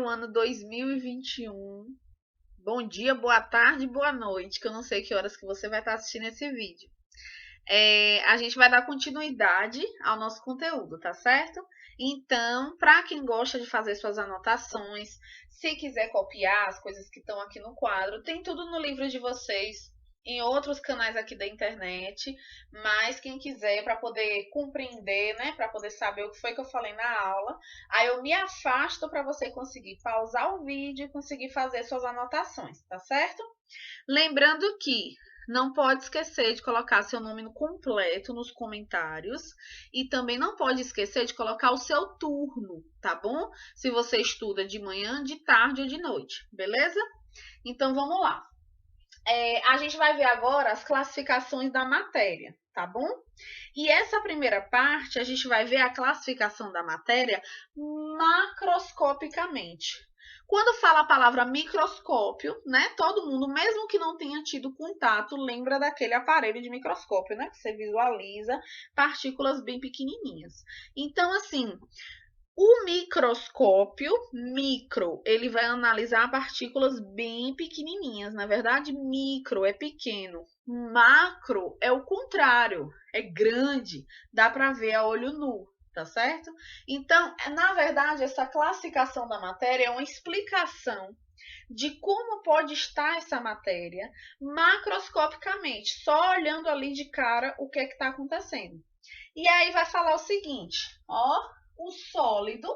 ano 2021. Bom dia, boa tarde, boa noite, que eu não sei que horas que você vai estar assistindo esse vídeo. A gente vai dar continuidade ao nosso conteúdo, tá certo? Então, para quem gosta de fazer suas anotações, se quiser copiar as coisas que estão aqui no quadro, tem tudo no livro de vocês, em outros canais aqui da internet, mas quem quiser para poder compreender, né, para poder saber o que foi que eu falei na aula, aí eu me afasto para você conseguir pausar o vídeo e conseguir fazer suas anotações, tá certo? Lembrando que não pode esquecer de colocar seu nome no completo nos comentários e também não pode esquecer de colocar o seu turno, tá bom? Se você estuda de manhã, de tarde ou de noite, beleza? Então vamos lá. A gente vai ver agora as classificações da matéria, tá bom? E essa primeira parte, a gente vai ver a classificação da matéria macroscopicamente. Quando fala a palavra microscópio, né? Todo mundo, mesmo que não tenha tido contato, lembra daquele aparelho de microscópio, né? Que você visualiza partículas bem pequenininhas. Então, assim, o microscópio, micro, ele vai analisar partículas bem pequenininhas. Na verdade, micro é pequeno. Macro é o contrário, é grande, dá para ver a olho nu, tá certo? Então, na verdade, essa classificação da matéria é uma explicação de como pode estar essa matéria macroscopicamente, só olhando ali de cara o que é que está acontecendo. E aí vai falar o seguinte, ó, o sólido,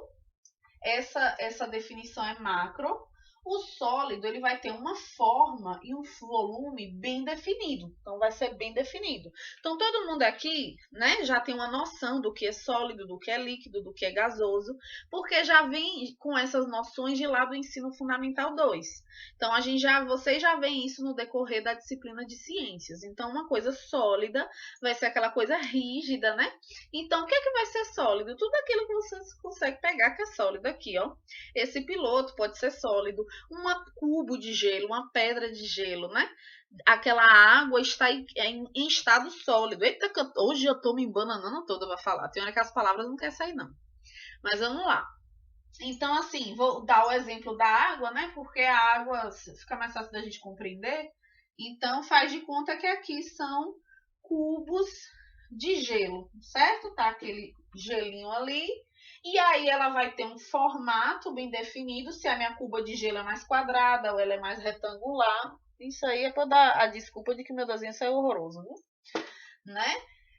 essa definição é macro, o sólido ele vai ter uma forma e um volume bem definido. Então, vai ser bem definido. Então, todo mundo aqui, né, já tem uma noção do que é sólido, do que é líquido, do que é gasoso, porque já vem com essas noções de lá do ensino fundamental 2. Então, vocês já veem isso no decorrer da disciplina de ciências. Então, uma coisa sólida vai ser aquela coisa rígida, né? Então, o que é que vai ser sólido? Tudo aquilo que você consegue pegar que é sólido aqui, ó. Esse piloto pode ser sólido, um cubo de gelo, uma pedra de gelo, né? Aquela água está em estado sólido. Eita, hoje eu tô me embananando toda para falar. Tem hora que as palavras não querem sair, não. Mas vamos lá. Então, assim, vou dar o exemplo da água, né? Porque a água fica mais fácil da gente compreender. Então, faz de conta que aqui são cubos de gelo, certo? Tá aquele gelinho ali. E aí ela vai ter um formato bem definido, se a minha cuba de gelo é mais quadrada ou ela é mais retangular. Isso aí é para dar a desculpa de que meu desenho saiu horroroso, viu? Né?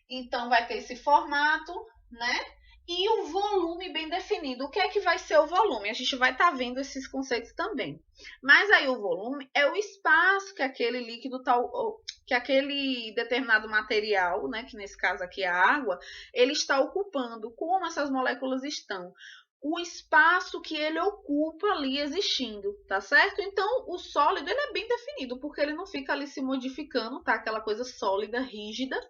Então vai ter esse formato, né? E o volume bem definido. O que é que vai ser o volume? A gente vai estar vendo esses conceitos também. Mas aí o volume é o espaço que aquele líquido que aquele determinado material, né, que nesse caso aqui é a água, ele está ocupando, como essas moléculas estão. O espaço que ele ocupa ali existindo, tá certo? Então, o sólido ele é bem definido, porque ele não fica ali se modificando, tá? Aquela coisa sólida, rígida.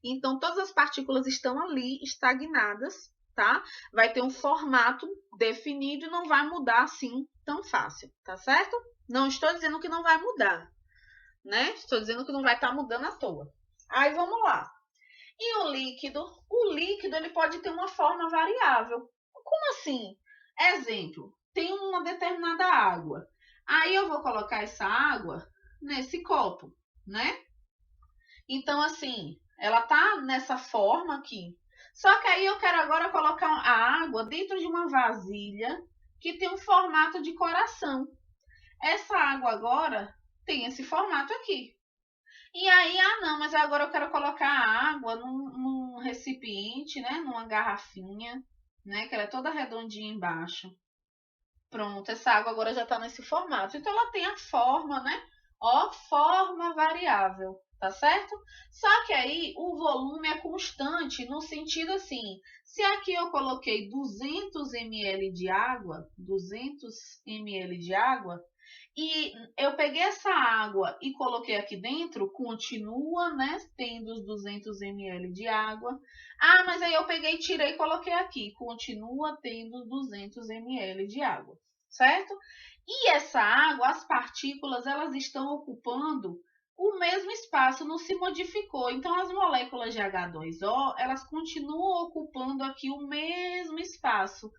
Então, todas as partículas estão ali estagnadas, tá? Vai ter um formato definido e não vai mudar assim tão fácil, tá certo? Não estou dizendo que não vai mudar, né? Estou dizendo que não vai estar mudando à toa. Aí vamos lá. E o líquido? O líquido ele pode ter uma forma variável. Como assim? Exemplo, tem uma determinada água. Aí eu vou colocar essa água nesse copo, né? Então, assim, ela tá nessa forma aqui. Só que aí eu quero agora colocar a água dentro de uma vasilha que tem um formato de coração. Essa água agora tem esse formato aqui. E aí, não, mas agora eu quero colocar a água num recipiente, né? Numa garrafinha, né? Que ela é toda redondinha embaixo. Pronto, essa água agora já está nesse formato. Então, ela tem a forma, né? Ó, forma variável, tá certo? Só que aí o volume é constante no sentido assim, se aqui eu coloquei 200 ml de água, 200 ml de água, e eu peguei essa água e coloquei aqui dentro, continua, né, tendo os 200 ml de água. Mas aí eu peguei, tirei e coloquei aqui, continua tendo 200 ml de água, certo? E essa água, as partículas, elas estão ocupando o mesmo espaço, não se modificou. Então, as moléculas de H2O, elas continuam ocupando aqui o mesmo espaço,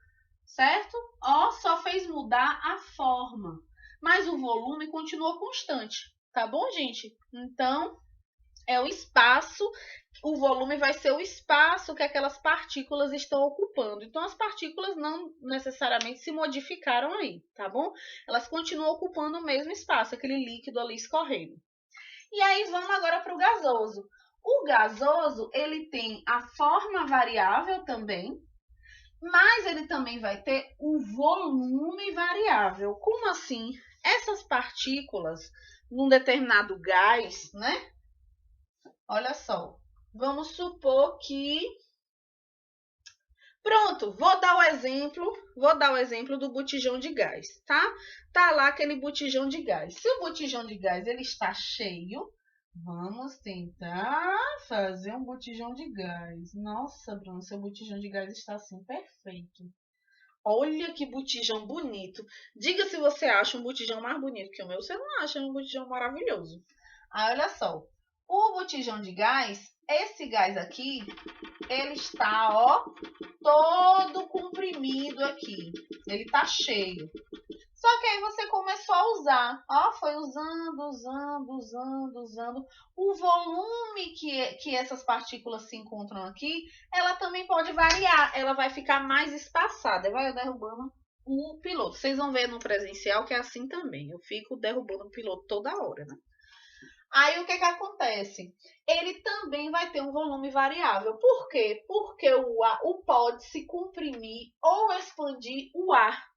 certo? Ó, só fez mudar a forma, mas o volume continua constante, tá bom, gente? Então, é o espaço, o volume vai ser o espaço que aquelas partículas estão ocupando. Então, as partículas não necessariamente se modificaram aí, tá bom? Elas continuam ocupando o mesmo espaço, aquele líquido ali escorrendo. E aí, vamos agora para o gasoso. O gasoso, ele tem a forma variável também, mas ele também vai ter o volume variável. Como assim? Essas partículas, num determinado gás, né? Olha só, vamos supor que... Pronto, vou dar o exemplo do botijão de gás, tá? Tá lá aquele botijão de gás. Se o botijão de gás ele está cheio, vamos tentar fazer um botijão de gás. Nossa, Bruno, seu botijão de gás está assim perfeito. Olha que botijão bonito. Diga se você acha um botijão mais bonito que o meu. Você não acha um botijão maravilhoso. Aí, olha só. O botijão de gás, esse gás aqui, ele está, ó, todo comprimido aqui. Ele está cheio. Só que aí você começou a usar, ó, foi usando. O volume que essas partículas se encontram aqui, ela também pode variar, ela vai ficar mais espaçada, vai derrubando o piloto. Vocês vão ver no presencial que é assim também, eu fico derrubando o piloto toda hora, né? Aí o que acontece? Ele também vai ter um volume variável. Por quê? Porque o pode se comprimir ou expandir o ar.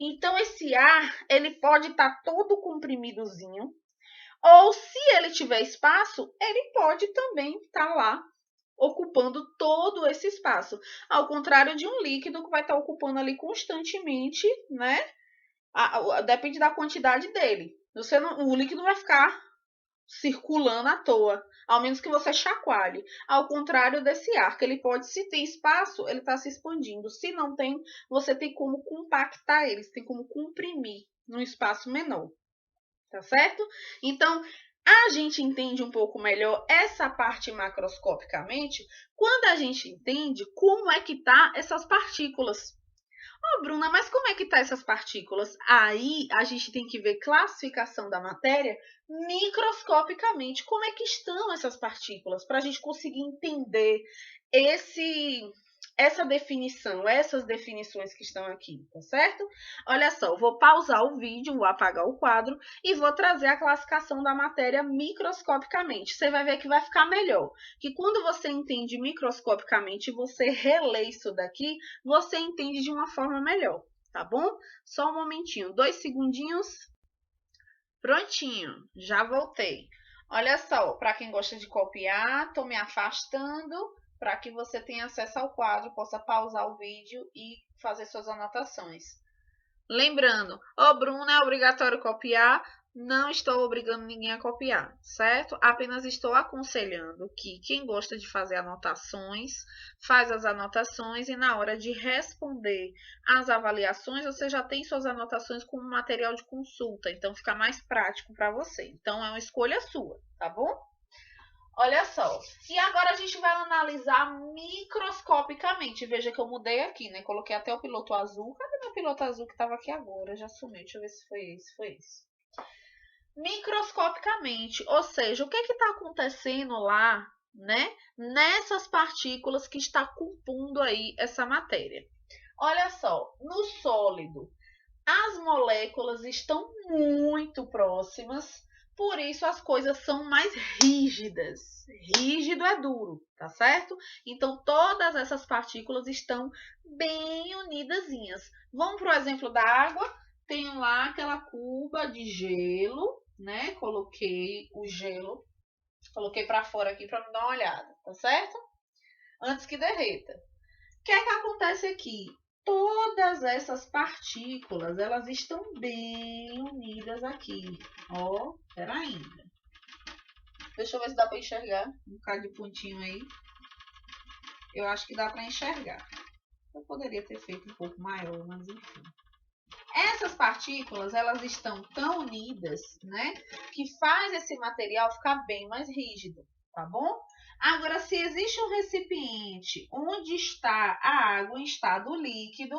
Então, esse ar, ele pode estar todo comprimidozinho, ou se ele tiver espaço, ele pode também estar lá, ocupando todo esse espaço. Ao contrário de um líquido que vai estar ocupando ali constantemente, né? Depende da quantidade dele. O líquido vai ficar circulando à toa, ao menos que você chacoalhe. Ao contrário desse ar, que ele pode, se tem espaço, ele está se expandindo. Se não tem, você tem como compactar ele, tem como comprimir num espaço menor. Tá certo? Então, a gente entende um pouco melhor essa parte macroscopicamente quando a gente entende como é que tá essas partículas. Ô, Bruna, mas como é que tá essas partículas? Aí a gente tem que ver classificação da matéria microscopicamente. Como é que estão essas partículas? Para a gente conseguir entender essa definição, essas definições que estão aqui, tá certo? Olha só, vou pausar o vídeo, vou apagar o quadro e vou trazer a classificação da matéria microscopicamente. Você vai ver que vai ficar melhor. Que quando você entende microscopicamente, você relê isso daqui, você entende de uma forma melhor, tá bom? Só um momentinho, 2 segundinhos. Prontinho, já voltei. Olha só, para quem gosta de copiar, tô me afastando para que você tenha acesso ao quadro, possa pausar o vídeo e fazer suas anotações. Lembrando, Bruno, é obrigatório copiar? Não estou obrigando ninguém a copiar, certo? Apenas estou aconselhando que quem gosta de fazer anotações, faz as anotações e na hora de responder às avaliações, você já tem suas anotações como material de consulta, então fica mais prático para você. Então, é uma escolha sua, tá bom? Olha só. E agora a gente vai analisar microscopicamente. Veja que eu mudei aqui, né? Coloquei até o piloto azul. Cadê meu piloto azul que estava aqui agora? Já sumiu. Deixa eu ver se foi esse. Microscopicamente. Ou seja, o que está acontecendo lá, né? Nessas partículas que está compondo aí essa matéria. Olha só. No sólido, as moléculas estão muito próximas. Por isso as coisas são mais rígidas. Rígido é duro, tá certo? Então todas essas partículas estão bem unidazinhas. Vamos para o exemplo da água. Tenho lá aquela cuba de gelo, né? Coloquei o gelo, coloquei para fora aqui para me dar uma olhada, tá certo? Antes que derreta. O que é que acontece aqui? Todas essas partículas, elas estão bem unidas aqui. Ó, pera ainda. Deixa eu ver se dá para enxergar. Um bocado de pontinho aí. Eu acho que dá para enxergar. Eu poderia ter feito um pouco maior, mas enfim. Essas partículas, elas estão tão unidas, né? Que faz esse material ficar bem mais rígido, tá bom? Agora, se existe um recipiente onde está a água em estado líquido,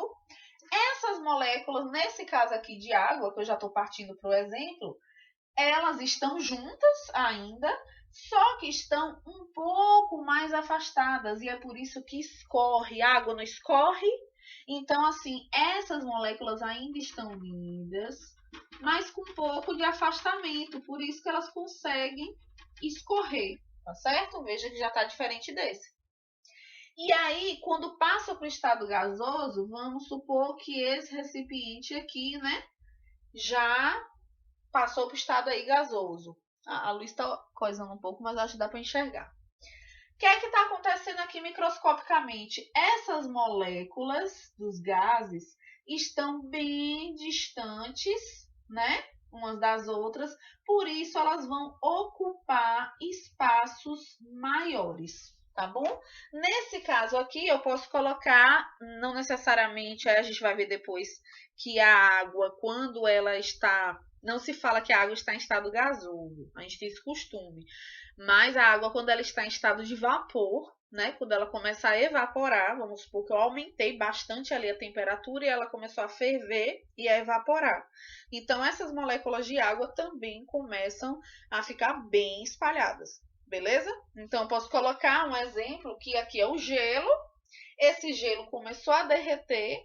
Essas moléculas, nesse caso aqui de água, que eu já estou partindo para o exemplo, elas estão juntas ainda, só que estão um pouco mais afastadas, e é por isso que escorre, a água não escorre. Então, assim, essas moléculas ainda estão unidas, mas com um pouco de afastamento, por isso que elas conseguem escorrer, tá certo? Veja que já está diferente desse. E aí, quando passa para o estado gasoso, vamos supor que esse recipiente aqui, né, já passou para o estado aí gasoso. A luz está coisando um pouco, mas acho que dá para enxergar. O que é que está acontecendo aqui microscopicamente? Essas moléculas dos gases estão bem distantes, né, umas das outras, por isso elas vão ocupar espaços maiores, tá bom? Nesse caso aqui, eu posso colocar, não necessariamente, aí a gente vai ver depois que a água, quando ela está... Não se fala que a água está em estado gasoso, a gente tem esse costume. Mas a água, quando ela está em estado de vapor, né? Quando ela começa a evaporar, vamos supor que eu aumentei bastante ali a temperatura e ela começou a ferver e a evaporar. Então, essas moléculas de água também começam a ficar bem espalhadas, beleza? Então, eu posso colocar um exemplo que aqui é o gelo. Esse gelo começou a derreter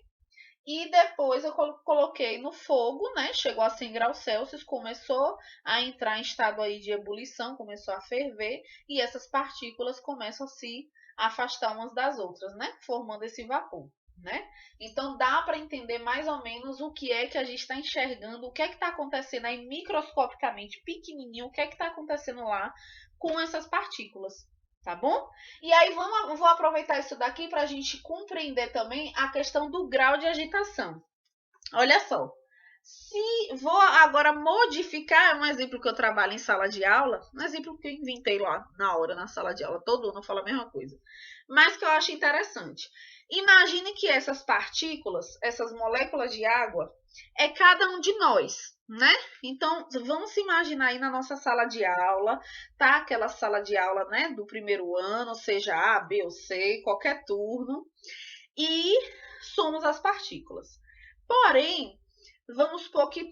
e depois eu coloquei no fogo, né? Chegou a 100 graus Celsius, começou a entrar em estado aí de ebulição, começou a ferver e essas partículas começam a se afastar umas das outras, né? Formando esse vapor, né? Então dá para entender mais ou menos o que é que a gente está enxergando, o que é que está acontecendo aí microscopicamente pequenininho, o que é que está acontecendo lá com essas partículas. Tá bom? E aí vou aproveitar isso daqui para a gente compreender também a questão do grau de agitação. Olha só, se vou agora modificar, um exemplo que eu trabalho em sala de aula, um exemplo que eu inventei lá na hora, na sala de aula, todo ano eu falo a mesma coisa, mas que eu acho interessante. Imagine que essas partículas, essas moléculas de água, é cada um de nós, né? Então, vamos se imaginar aí na nossa sala de aula, tá? Aquela sala de aula, né, do primeiro ano, seja A, B ou C, qualquer turno, e somos as partículas. Porém, vamos supor que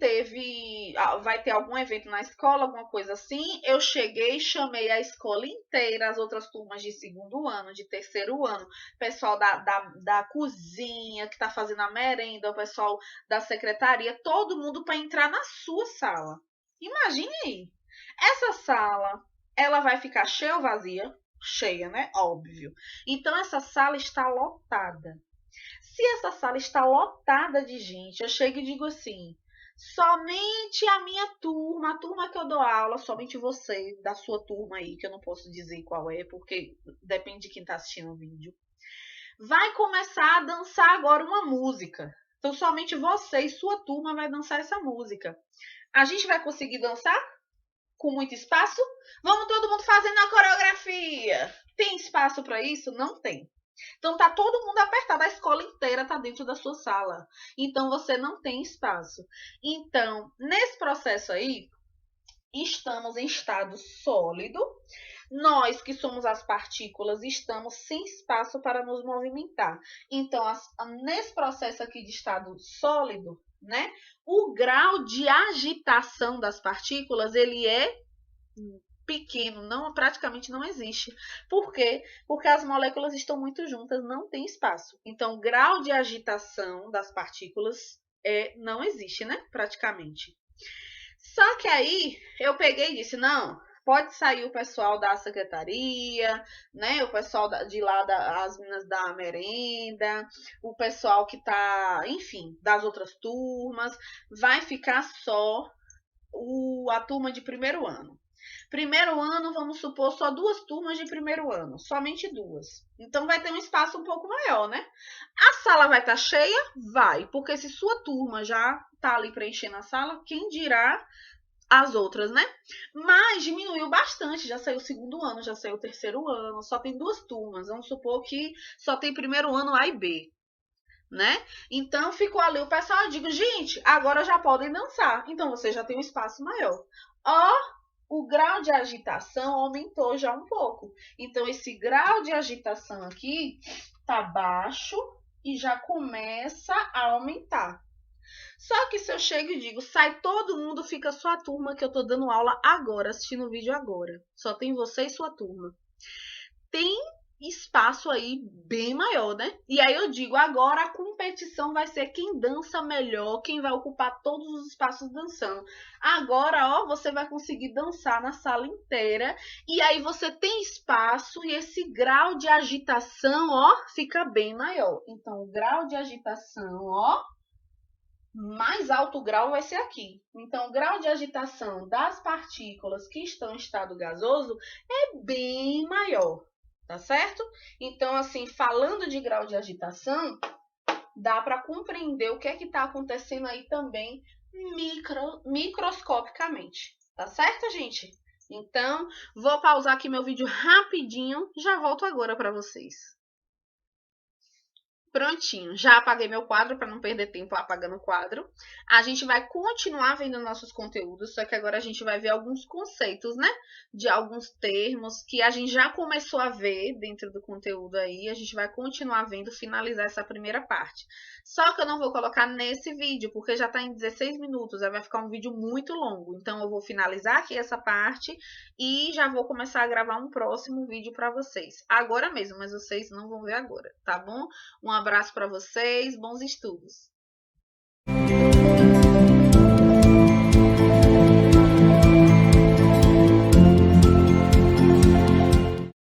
vai ter algum evento na escola, alguma coisa assim. Eu cheguei, chamei a escola inteira, as outras turmas de segundo ano, de terceiro ano, pessoal da cozinha que está fazendo a merenda, o pessoal da secretaria, todo mundo para entrar na sua sala. Imagine aí. Essa sala, ela vai ficar cheia ou vazia? Cheia, né? Óbvio. Então, essa sala está lotada. Se essa sala está lotada de gente, eu chego e digo assim: somente a minha turma, a turma que eu dou aula, somente você, da sua turma aí, que eu não posso dizer qual é, porque depende de quem está assistindo o vídeo, vai começar a dançar agora uma música. Então, somente você e sua turma vai dançar essa música. A gente vai conseguir dançar com muito espaço? Vamos todo mundo fazendo a coreografia. Tem espaço para isso? Não tem. Então tá todo mundo apertado, a escola inteira tá dentro da sua sala. Então você não tem espaço. Então, nesse processo aí, estamos em estado sólido. Nós que somos as partículas estamos sem espaço para nos movimentar. Então, nesse processo aqui de estado sólido, né, o grau de agitação das partículas, ele é pequeno, praticamente não existe. Por quê? Porque as moléculas estão muito juntas, não tem espaço. Então, o grau de agitação das partículas não existe, né? Praticamente. Só que aí eu peguei e disse, não, pode sair o pessoal da secretaria, né? O pessoal de lá, as meninas da merenda, o pessoal que tá, enfim, das outras turmas, vai ficar só a turma de primeiro ano. Primeiro ano, vamos supor, só 2 turmas de primeiro ano, somente 2. Então vai ter um espaço um pouco maior, né? A sala vai estar cheia? Vai, porque se sua turma já está ali preenchendo a sala, quem dirá as outras, né? Mas diminuiu bastante, já saiu o segundo ano, já saiu o terceiro ano, só tem 2 turmas. Vamos supor que só tem primeiro ano A e B, né? Então ficou ali o pessoal, eu digo, gente, agora já podem dançar. Então você já tem um espaço maior. O grau de agitação aumentou já um pouco. Então esse grau de agitação aqui tá baixo, e já começa a aumentar. Só que se eu chego e digo, sai todo mundo, fica sua turma, que eu tô dando aula agora, assistindo o vídeo agora. Só tem você e sua turma. Tem espaço aí bem maior, né? E aí eu digo, agora a competição vai ser quem dança melhor, quem vai ocupar todos os espaços dançando. Agora, ó, você vai conseguir dançar na sala inteira e aí você tem espaço e esse grau de agitação, ó, fica bem maior. Então, o grau de agitação, ó, mais alto grau vai ser aqui. Então, o grau de agitação das partículas que estão em estado gasoso é bem maior, tá certo? Então, assim, falando de grau de agitação, dá para compreender o que é que está acontecendo aí também microscopicamente, tá certo, gente? Então, vou pausar aqui meu vídeo rapidinho, já volto agora para vocês. Prontinho, já apaguei meu quadro para não perder tempo apagando o quadro. A gente vai continuar vendo nossos conteúdos, só que agora a gente vai ver alguns conceitos, né? De alguns termos que a gente já começou a ver dentro do conteúdo aí. A gente vai continuar vendo, finalizar essa primeira parte. Só que eu não vou colocar nesse vídeo, porque já está em 16 minutos, aí vai ficar um vídeo muito longo. Então eu vou finalizar aqui essa parte e já vou começar a gravar um próximo vídeo para vocês. Agora mesmo, mas vocês não vão ver agora, tá bom? Um abraço para vocês, bons estudos!